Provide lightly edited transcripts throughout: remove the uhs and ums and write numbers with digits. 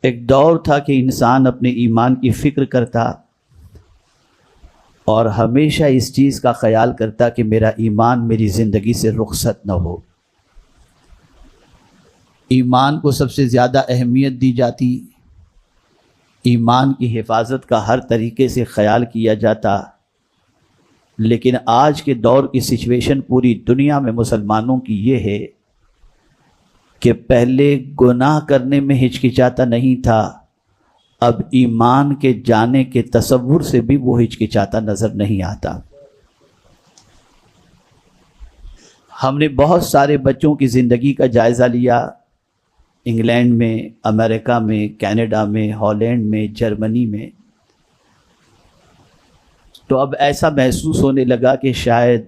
ایک دور تھا کہ انسان اپنے ایمان کی فکر کرتا اور ہمیشہ اس چیز کا خیال کرتا کہ میرا ایمان میری زندگی سے رخصت نہ ہو۔ ایمان کو سب سے زیادہ اہمیت دی جاتی، ایمان کی حفاظت کا ہر طریقے سے خیال کیا جاتا، لیکن آج کے دور کی سچویشن پوری دنیا میں مسلمانوں کی یہ ہے کہ پہلے گناہ کرنے میں ہچکچاتا نہیں تھا، اب ایمان کے جانے کے تصور سے بھی وہ ہچکچاتا نظر نہیں آتا۔ ہم نے بہت سارے بچوں کی زندگی کا جائزہ لیا، انگلینڈ میں، امریکہ میں، کینیڈا میں، ہالینڈ میں، جرمنی میں، تو اب ایسا محسوس ہونے لگا کہ شاید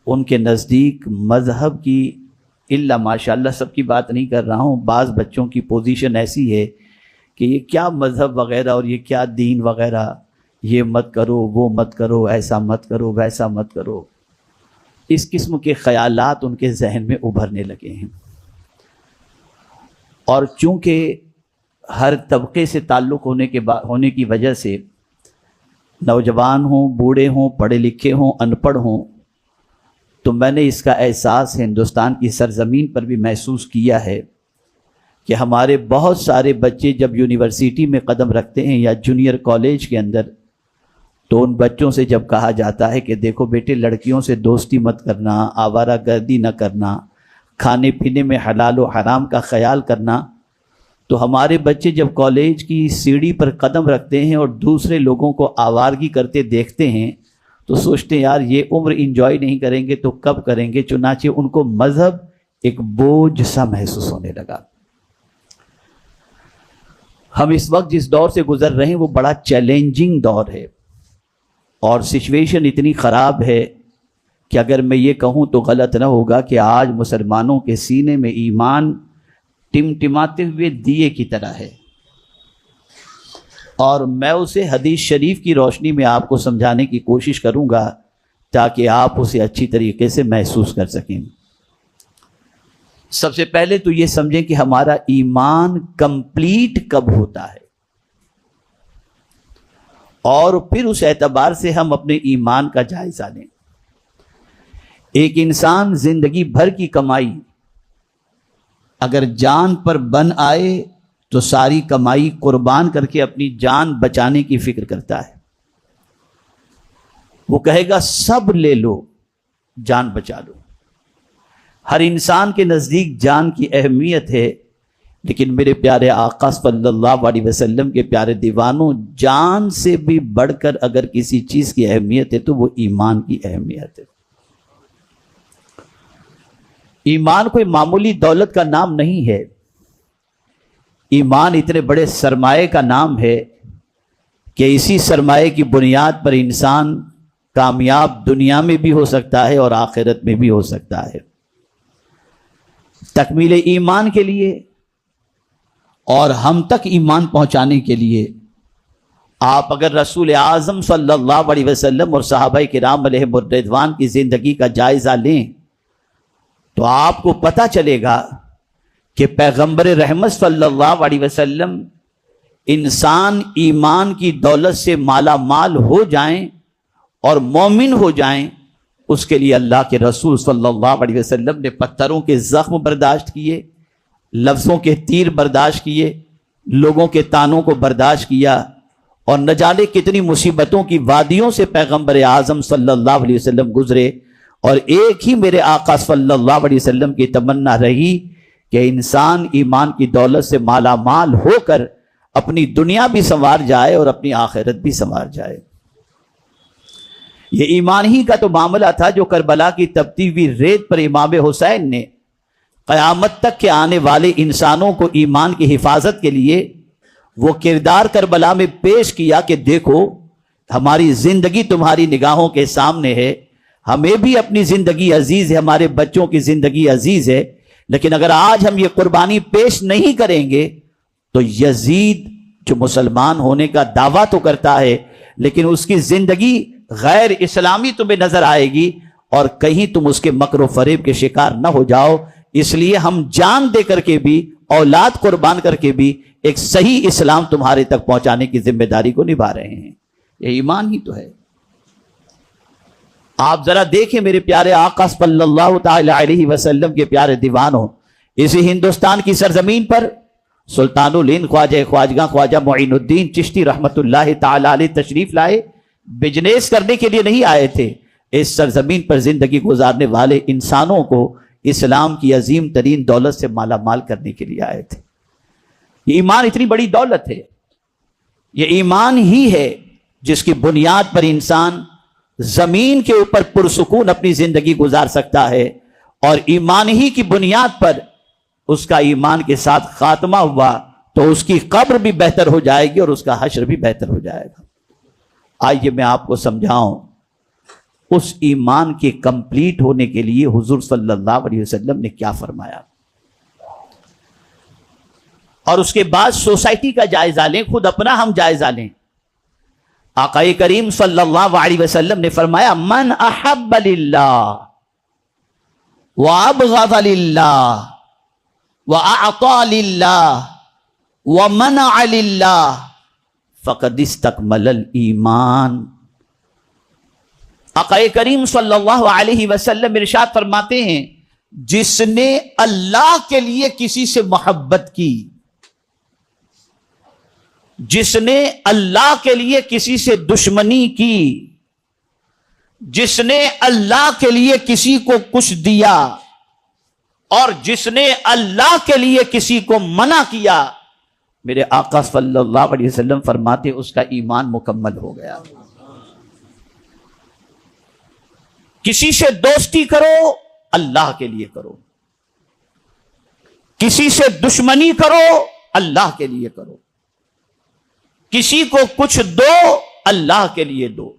ان کے نزدیک مذہب کی، الا ماشاءاللہ سب کی بات نہیں کر رہا ہوں، بعض بچوں کی پوزیشن ایسی ہے کہ یہ کیا مذہب وغیرہ اور یہ کیا دین وغیرہ، یہ مت کرو، وہ مت کرو، ایسا مت کرو، ویسا مت کرو، اس قسم کے خیالات ان کے ذہن میں ابھرنے لگے ہیں۔ اور چونکہ ہر طبقے سے تعلق ہونے کی وجہ سے، نوجوان ہوں، بوڑھے ہوں، پڑھے لکھے ہوں، ان پڑھ ہوں، تو میں نے اس کا احساس ہندوستان کی سرزمین پر بھی محسوس کیا ہے کہ ہمارے بہت سارے بچے جب یونیورسٹی میں قدم رکھتے ہیں یا جونیئر کالج کے اندر، تو ان بچوں سے جب کہا جاتا ہے کہ دیکھو بیٹے، لڑکیوں سے دوستی مت کرنا، آوارہ گردی نہ کرنا، کھانے پینے میں حلال و حرام کا خیال کرنا، تو ہمارے بچے جب کالج کی سیڑھی پر قدم رکھتے ہیں اور دوسرے لوگوں کو آوارگی کرتے دیکھتے ہیں تو سوچتے ہیں یار یہ عمر انجوائے نہیں کریں گے تو کب کریں گے، چنانچہ ان کو مذہب ایک بوجھ سا محسوس ہونے لگا۔ ہم اس وقت جس دور سے گزر رہے ہیں وہ بڑا چیلنجنگ دور ہے، اور سچویشن اتنی خراب ہے کہ اگر میں یہ کہوں تو غلط نہ ہوگا کہ آج مسلمانوں کے سینے میں ایمان ٹمٹماتے ہوئے دیے کی طرح ہے، اور میں اسے حدیث شریف کی روشنی میں آپ کو سمجھانے کی کوشش کروں گا تاکہ آپ اسے اچھی طریقے سے محسوس کر سکیں۔ سب سے پہلے تو یہ سمجھیں کہ ہمارا ایمان کمپلیٹ کب ہوتا ہے، اور پھر اس اعتبار سے ہم اپنے ایمان کا جائزہ لیں۔ ایک انسان زندگی بھر کی کمائی اگر جان پر بن آئے تو ساری کمائی قربان کر کے اپنی جان بچانے کی فکر کرتا ہے۔ وہ کہے گا سب لے لو، جان بچا لو۔ ہر انسان کے نزدیک جان کی اہمیت ہے، لیکن میرے پیارے آقا صلی اللہ علیہ وسلم کے پیارے دیوانوں، جان سے بھی بڑھ کر اگر کسی چیز کی اہمیت ہے تو وہ ایمان کی اہمیت ہے۔ ایمان کوئی معمولی دولت کا نام نہیں ہے، ایمان اتنے بڑے سرمایے کا نام ہے کہ اسی سرمایے کی بنیاد پر انسان کامیاب دنیا میں بھی ہو سکتا ہے اور آخرت میں بھی ہو سکتا ہے۔ تکمیل ایمان کے لیے اور ہم تک ایمان پہنچانے کے لیے آپ اگر رسول اعظم صلی اللہ علیہ وسلم اور صحابہ کرام علیہم الرضوان کی زندگی کا جائزہ لیں تو آپ کو پتہ چلے گا کہ پیغمبر رحمت صلی اللہ علیہ وسلم انسان ایمان کی دولت سے مالا مال ہو جائیں اور مومن ہو جائیں، اس کے لیے اللہ کے رسول صلی اللہ علیہ وسلم نے پتھروں کے زخم برداشت کیے، لفظوں کے تیر برداشت کیے، لوگوں کے تانوں کو برداشت کیا، اور نہ جانے کتنی مصیبتوں کی وادیوں سے پیغمبر اعظم صلی اللہ علیہ وسلم گزرے، اور ایک ہی میرے آقا صلی اللہ علیہ وسلم کی تمنا رہی کہ انسان ایمان کی دولت سے مالا مال ہو کر اپنی دنیا بھی سنوار جائے اور اپنی آخرت بھی سنوار جائے۔ یہ ایمان ہی کا تو معاملہ تھا جو کربلا کی تپتی ہوئی ریت پر امام حسین نے قیامت تک کے آنے والے انسانوں کو ایمان کی حفاظت کے لیے وہ کردار کربلا میں پیش کیا کہ دیکھو ہماری زندگی تمہاری نگاہوں کے سامنے ہے، ہمیں بھی اپنی زندگی عزیز ہے، ہمارے بچوں کی زندگی عزیز ہے، لیکن اگر آج ہم یہ قربانی پیش نہیں کریں گے تو یزید جو مسلمان ہونے کا دعویٰ تو کرتا ہے لیکن اس کی زندگی غیر اسلامی تمہیں نظر آئے گی، اور کہیں تم اس کے مکر و فریب کے شکار نہ ہو جاؤ، اس لیے ہم جان دے کر کے بھی اولاد قربان کر کے بھی ایک صحیح اسلام تمہارے تک پہنچانے کی ذمہ داری کو نبھا رہے ہیں. یہ ایمان ہی تو ہے. آپ ذرا دیکھیں میرے پیارے آقا صلی اللہ تعالی علیہ وسلم کے پیارے دیوانوں، اسی ہندوستان کی سرزمین پر سلطان الہند خواجہ خواجگاں خواجہ معین الدین چشتی رحمت اللہ تعالی علیہ تشریف لائے. بزنس کرنے کے لیے نہیں آئے تھے، اس سرزمین پر زندگی گزارنے والے انسانوں کو اسلام کی عظیم ترین دولت سے مالا مال کرنے کے لیے آئے تھے. یہ ایمان اتنی بڑی دولت ہے. یہ ایمان ہی ہے جس کی بنیاد پر انسان زمین کے اوپر پرسکون اپنی زندگی گزار سکتا ہے، اور ایمان ہی کی بنیاد پر اس کا ایمان کے ساتھ خاتمہ ہوا تو اس کی قبر بھی بہتر ہو جائے گی اور اس کا حشر بھی بہتر ہو جائے گا. آئیے میں آپ کو سمجھاؤں اس ایمان کے کمپلیٹ ہونے کے لیے حضور صلی اللہ علیہ وسلم نے کیا فرمایا، اور اس کے بعد سوسائٹی کا جائزہ لیں، خود اپنا ہم جائزہ لیں. آقا کریم صلی اللہ علیہ وسلم نے فرمایا من احب للہ وابغض للہ واعطى للہ ومنع للہ فقد استکمل الایمان. آقا کریم صلی اللہ علیہ وسلم ارشاد فرماتے ہیں جس نے اللہ کے لیے کسی سے محبت کی، جس نے اللہ کے لیے کسی سے دشمنی کی، جس نے اللہ کے لیے کسی کو کچھ دیا، اور جس نے اللہ کے لیے کسی کو منع کیا، میرے آقا صلی اللہ علیہ وسلم فرماتے اس کا ایمان مکمل ہو گیا. کسی سے دوستی کرو اللہ کے لیے کرو، کسی سے دشمنی کرو اللہ کے لیے کرو، کسی کو کچھ دو اللہ کے لیے دو،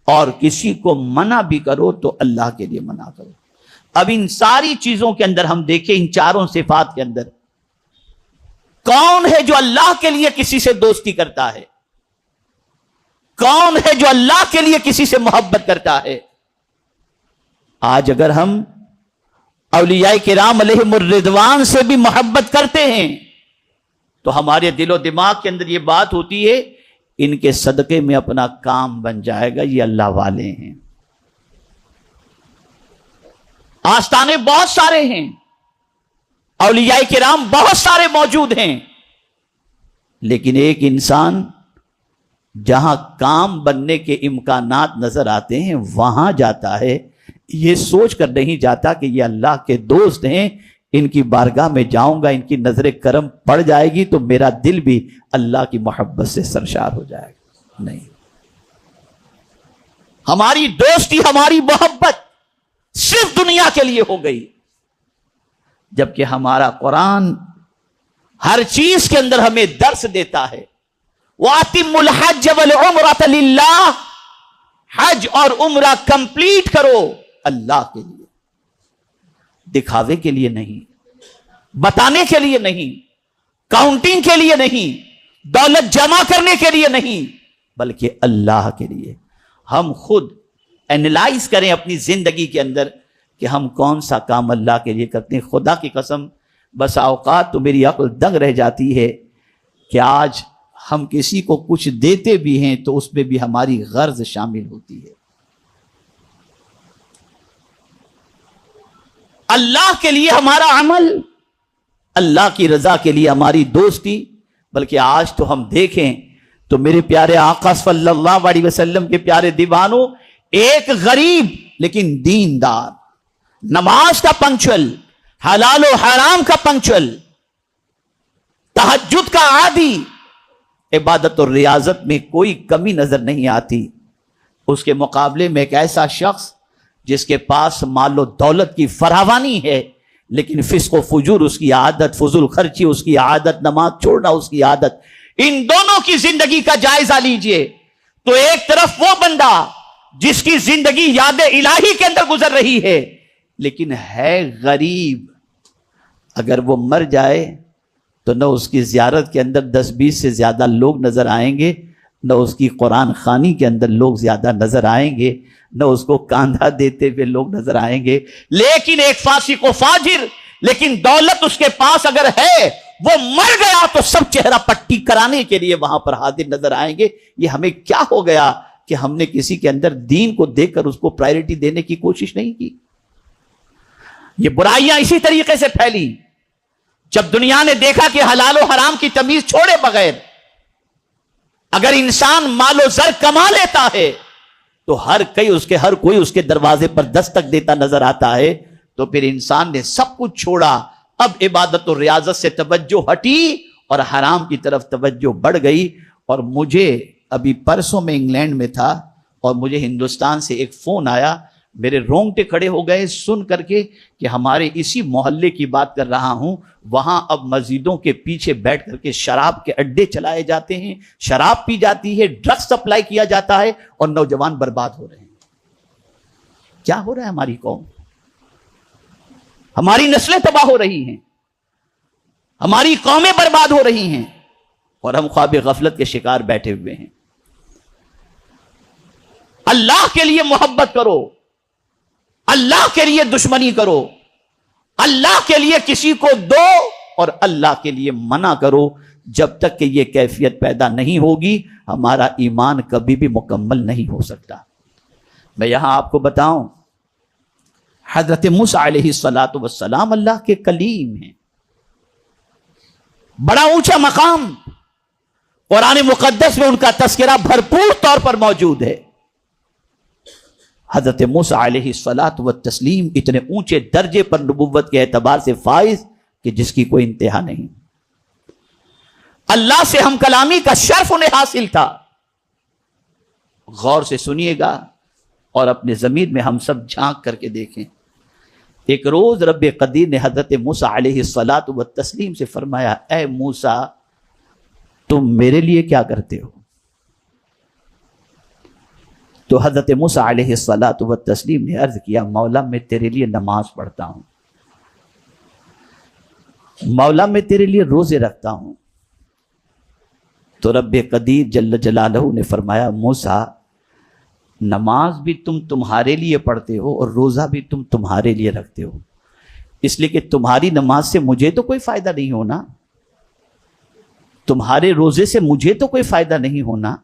اور کسی کو منع بھی کرو تو اللہ کے لیے منع کرو. اب ان ساری چیزوں کے اندر ہم دیکھیں، ان چاروں صفات کے اندر کون ہے جو اللہ کے لیے کسی سے دوستی کرتا ہے؟ کون ہے جو اللہ کے لیے کسی سے محبت کرتا ہے؟ آج اگر ہم اولیاء کرام علیہم الرضوان سے بھی محبت کرتے ہیں تو ہمارے دل و دماغ کے اندر یہ بات ہوتی ہے ان کے صدقے میں اپنا کام بن جائے گا، یہ اللہ والے ہیں. آستانے بہت سارے ہیں، اولیاء کرام بہت سارے موجود ہیں، لیکن ایک انسان جہاں کام بننے کے امکانات نظر آتے ہیں وہاں جاتا ہے، یہ سوچ کر نہیں جاتا کہ یہ اللہ کے دوست ہیں، ان کی بارگاہ میں جاؤں گا، ان کی نظر کرم پڑ جائے گی تو میرا دل بھی اللہ کی محبت سے سرشار ہو جائے گا. نہیں، ہماری دوستی، ہماری محبت صرف دنیا کے لیے ہو گئی، جبکہ ہمارا قرآن ہر چیز کے اندر ہمیں درس دیتا ہے. وَأَتِمُّ الْحَجَّ وَالْعُمْرَةَ لِلَّهِ، حج اور عمرہ کمپلیٹ کرو اللہ کے لیے، دکھاوے کے لیے نہیں، بتانے کے لیے نہیں، کاؤنٹنگ کے لیے نہیں، دولت جمع کرنے کے لیے نہیں، بلکہ اللہ کے لیے. ہم خود اینالائز کریں اپنی زندگی کے اندر کہ ہم کون سا کام اللہ کے لیے کرتے ہیں. خدا کی قسم بس اوقات تو میری عقل دنگ رہ جاتی ہے کہ آج ہم کسی کو کچھ دیتے بھی ہیں تو اس میں بھی ہماری غرض شامل ہوتی ہے. اللہ کے لیے ہمارا عمل، اللہ کی رضا کے لیے ہماری دوستی. بلکہ آج تو ہم دیکھیں تو میرے پیارے آقا صلی اللہ علیہ وسلم کے پیارے دیوانوں، ایک غریب لیکن دیندار، نماز کا پنکچوئل، حلال و حرام کا پنکچوئل، تہجد کا عادی، عبادت اور ریاضت میں کوئی کمی نظر نہیں آتی. اس کے مقابلے میں ایک ایسا شخص جس کے پاس مال و دولت کی فراوانی ہے لیکن فسق و فجور اس کی عادت، فضول خرچی اس کی عادت، نماز چھوڑنا اس کی عادت. ان دونوں کی زندگی کا جائزہ لیجئے تو ایک طرف وہ بندہ جس کی زندگی یاد الہی کے اندر گزر رہی ہے لیکن ہے غریب، اگر وہ مر جائے تو نہ اس کی زیارت کے اندر 10-20 سے زیادہ لوگ نظر آئیں گے، نہ اس کی قرآن خوانی کے اندر لوگ زیادہ نظر آئیں گے، نہ اس کو کاندھا دیتے ہوئے لوگ نظر آئیں گے. لیکن ایک فاسق و فاجر لیکن دولت اس کے پاس اگر ہے، وہ مر گیا تو سب چہرہ پٹی کرانے کے لیے وہاں پر حاضر نظر آئیں گے۔ یہ ہمیں کیا ہو گیا کہ ہم نے کسی کے اندر دین کو دیکھ کر اس کو پرائرٹی دینے کی کوشش نہیں کی۔ یہ برائیاں اسی طریقے سے پھیلی جب دنیا نے دیکھا کہ حلال و حرام کی تمیز چھوڑے بغیر اگر انسان مال و زر کما لیتا ہے تو ہر کوئی اس کے دروازے پر دستک دیتا نظر آتا ہے، تو پھر انسان نے سب کچھ چھوڑا۔ اب عبادت و ریاضت سے توجہ ہٹی اور حرام کی طرف توجہ بڑھ گئی۔ اور مجھے ابھی پرسوں میں انگلینڈ میں تھا اور مجھے ہندوستان سے ایک فون آیا، میرے رونگٹے کھڑے ہو گئے سن کر کے کہ ہمارے اسی محلے کی بات کر رہا ہوں، وہاں اب مسجدوں کے پیچھے بیٹھ کر کے شراب کے اڈے چلائے جاتے ہیں، شراب پی جاتی ہے، ڈرگز سپلائی کیا جاتا ہے اور نوجوان برباد ہو رہے ہیں۔ کیا ہو رہا ہے ہماری قوم؟ ہماری نسلیں تباہ ہو رہی ہیں، ہماری قومیں برباد ہو رہی ہیں اور ہم خواب غفلت کے شکار بیٹھے ہوئے ہیں۔ اللہ کے لیے محبت کرو، اللہ کے لیے دشمنی کرو، اللہ کے لیے کسی کو دو اور اللہ کے لیے منع کرو۔ جب تک کہ یہ کیفیت پیدا نہیں ہوگی ہمارا ایمان کبھی بھی مکمل نہیں ہو سکتا۔ میں یہاں آپ کو بتاؤں، حضرت موسیٰ علیہ السلام اللہ کے کلیم ہیں، بڑا اونچا مقام، قرآن مقدس میں ان کا تذکرہ بھرپور طور پر موجود ہے۔ حضرت موسیٰ علیہ السلام اتنے اونچے درجے پر نبوت کے اعتبار سے فائز کہ جس کی کوئی انتہا نہیں۔ اللہ سے ہم کلامی کا شرف انہیں حاصل تھا۔ غور سے سنیے گا اور اپنے ضمیر میں ہم سب جھانک کر کے دیکھیں۔ ایک روز رب قدیر نے حضرت موسیٰ علیہ السلام سے فرمایا، اے موسیٰ تم میرے لیے کیا کرتے ہو؟ تو حضرت موسیٰ علیہ السلام نے عرض کیا، مولا میں تیرے لیے نماز پڑھتا ہوں، مولا میں تیرے لیے روزے رکھتا ہوں۔ تو رب قدیر جل جلالہ نے فرمایا، موسیٰ نماز بھی تم تمہارے لیے پڑھتے ہو اور روزہ بھی تم تمہارے لیے رکھتے ہو، اس لیے کہ تمہاری نماز سے مجھے تو کوئی فائدہ نہیں ہونا، تمہارے روزے سے مجھے تو کوئی فائدہ نہیں ہونا،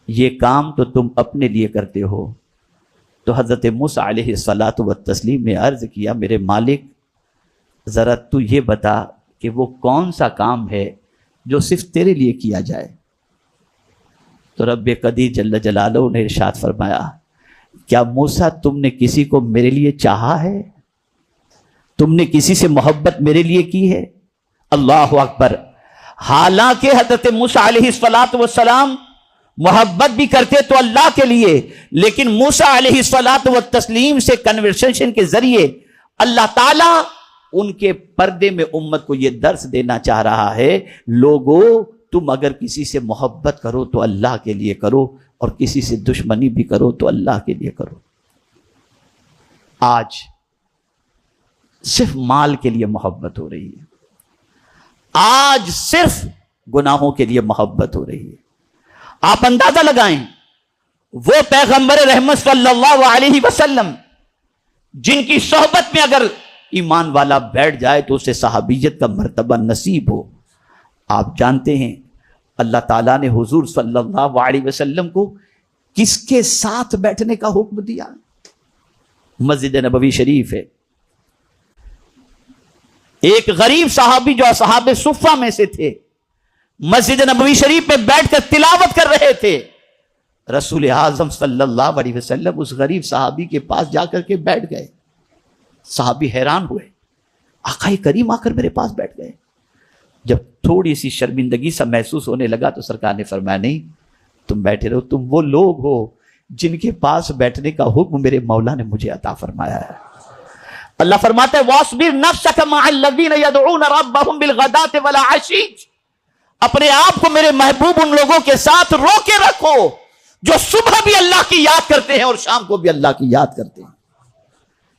یہ کام تو تم اپنے لیے کرتے ہو۔ تو حضرت موسیٰ علیہ السلام نے عرض کیا، میرے مالک ذرا تو یہ بتا کہ وہ کون سا کام ہے جو صرف تیرے لیے کیا جائے؟ تو رب قدیر جل جلالہ نے ارشاد فرمایا، کیا موسیٰ تم نے کسی کو میرے لیے چاہا ہے؟ تم نے کسی سے محبت میرے لیے کی ہے؟ اللہ اکبر! حالانکہ حضرت موسیٰ علیہ السلام محبت بھی کرتے تو اللہ کے لیے، لیکن موسیٰ علیہ السلام سے کنورسیشن کے ذریعے اللہ تعالیٰ ان کے پردے میں امت کو یہ درس دینا چاہ رہا ہے، لوگوں تم اگر کسی سے محبت کرو تو اللہ کے لیے کرو اور کسی سے دشمنی بھی کرو تو اللہ کے لیے کرو۔ آج صرف مال کے لیے محبت ہو رہی ہے، آج صرف گناہوں کے لیے محبت ہو رہی ہے۔ آپ اندازہ لگائیں، وہ پیغمبر رحمت صلی اللہ علیہ وسلم جن کی صحبت میں اگر ایمان والا بیٹھ جائے تو اسے صحابیت کا مرتبہ نصیب ہو۔ آپ جانتے ہیں اللہ تعالیٰ نے حضور صلی اللہ علیہ وسلم کو کس کے ساتھ بیٹھنے کا حکم دیا؟ مسجد نبوی شریف ہے، ایک غریب صحابی جو اصحاب صفہ میں سے تھے مسجد نبوی شریف میں بیٹھ کر تلاوت کر رہے تھے، رسول اعظم صلی اللہ علیہ وسلم اس غریب صحابی کے پاس جا کر کے بیٹھ گئے۔ صحابی حیران ہوئے، آقا کریم آ کر میرے پاس بیٹھ گئے۔ جب تھوڑی سی شرمندگی سا محسوس ہونے لگا تو سرکار نے فرمایا، نہیں تم بیٹھے رہو، تم وہ لوگ ہو جن کے پاس بیٹھنے کا حکم میرے مولا نے مجھے عطا فرمایا ہے۔ اللہ فرماتا ہے وَاصْبِرْ نَفْسَكَ مَعَ الَّذِينَ يَدْعُونَ رَبَّهُمْ بِالْغَدَاةِ وَالْعَشِيِّ، اپنے آپ کو میرے محبوب ان لوگوں کے ساتھ روکے رکھو جو صبح بھی اللہ کی یاد کرتے ہیں اور شام کو بھی اللہ کی یاد کرتے ہیں۔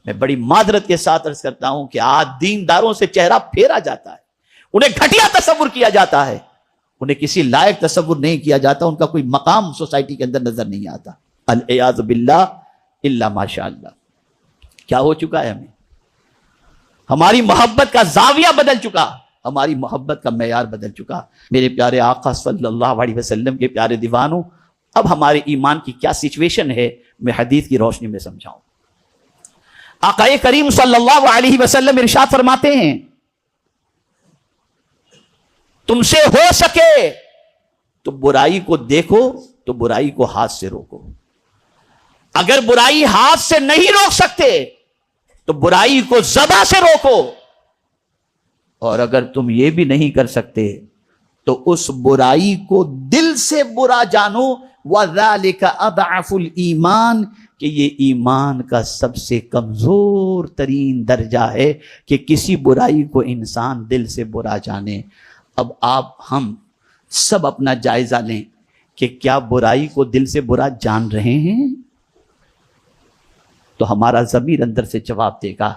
میں بڑی معذرت کے ساتھ عرض کرتا ہوں کہ آج دینداروں سے چہرہ پھیرا جاتا ہے، انہیں گھٹیا تصور کیا جاتا ہے، انہیں کسی لائق تصور نہیں کیا جاتا، ان کا کوئی مقام سوسائٹی کے اندر نظر نہیں آتا۔ العیاذ باللہ الا ماشاء اللہ۔ کیا ہو چکا ہے ہمیں؟ ہماری محبت کا زاویہ بدل چکا، ہماری محبت کا معیار بدل چکا۔ میرے پیارے آقا صلی اللہ علیہ وسلم کے پیارے دیوانوں، اب ہمارے ایمان کی کیا سچویشن ہے میں حدیث کی روشنی میں سمجھاؤں۔ آقا کریم صلی اللہ علیہ وسلم ارشاد فرماتے ہیں، تم سے ہو سکے تو برائی کو دیکھو تو برائی کو ہاتھ سے روکو، اگر برائی ہاتھ سے نہیں روک سکتے تو برائی کو زبان سے روکو، اور اگر تم یہ بھی نہیں کر سکتے تو اس برائی کو دل سے برا جانو، وَذَلِكَ أَضْعَفُ الْإِيمَانِ، کہ یہ ایمان کا سب سے کمزور ترین درجہ ہے کہ کسی برائی کو انسان دل سے برا جانے۔ اب آپ ہم سب اپنا جائزہ لیں کہ کیا برائی کو دل سے برا جان رہے ہیں؟ تو ہمارا ضمیر اندر سے جواب دے گا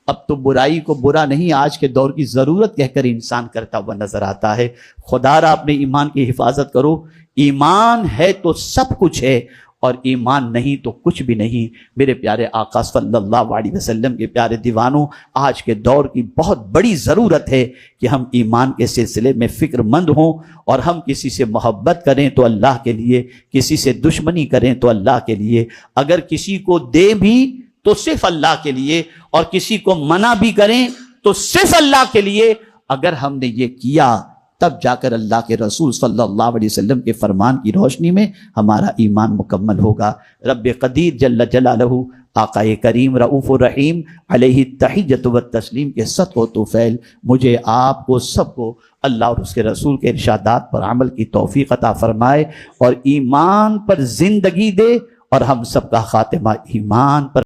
اب تو برائی کو برا نہیں، آج کے دور کی ضرورت کہہ کر انسان کرتا ہوا نظر آتا ہے۔ خدا را اپنے ایمان کی حفاظت کرو، ایمان ہے تو سب کچھ ہے، اور ایمان نہیں تو کچھ بھی نہیں۔ میرے پیارے آقا صلی اللہ علیہ وسلم کے پیارے دیوانوں، آج کے دور کی بہت بڑی ضرورت ہے کہ ہم ایمان کے سلسلے میں فکر مند ہوں، اور ہم کسی سے محبت کریں تو اللہ کے لیے، کسی سے دشمنی کریں تو اللہ کے لیے، اگر کسی کو دے بھی تو صرف اللہ کے لیے، اور کسی کو منع بھی کریں تو صرف اللہ کے لیے۔ اگر ہم نے یہ کیا تب جا کر اللہ کے رسول صلی اللہ علیہ وسلم کے فرمان کی روشنی میں ہمارا ایمان مکمل ہوگا۔ رب قدیر جل جلالہ، آقا کریم رؤوف الرحیم علیہ التحیۃ والتسلیم کے صدق و توفیل مجھے، آپ کو، سب کو اللہ اور اس کے رسول کے ارشادات پر عمل کی توفیق عطا فرمائے، اور ایمان پر زندگی دے، اور ہم سب کا خاتمہ ایمان پر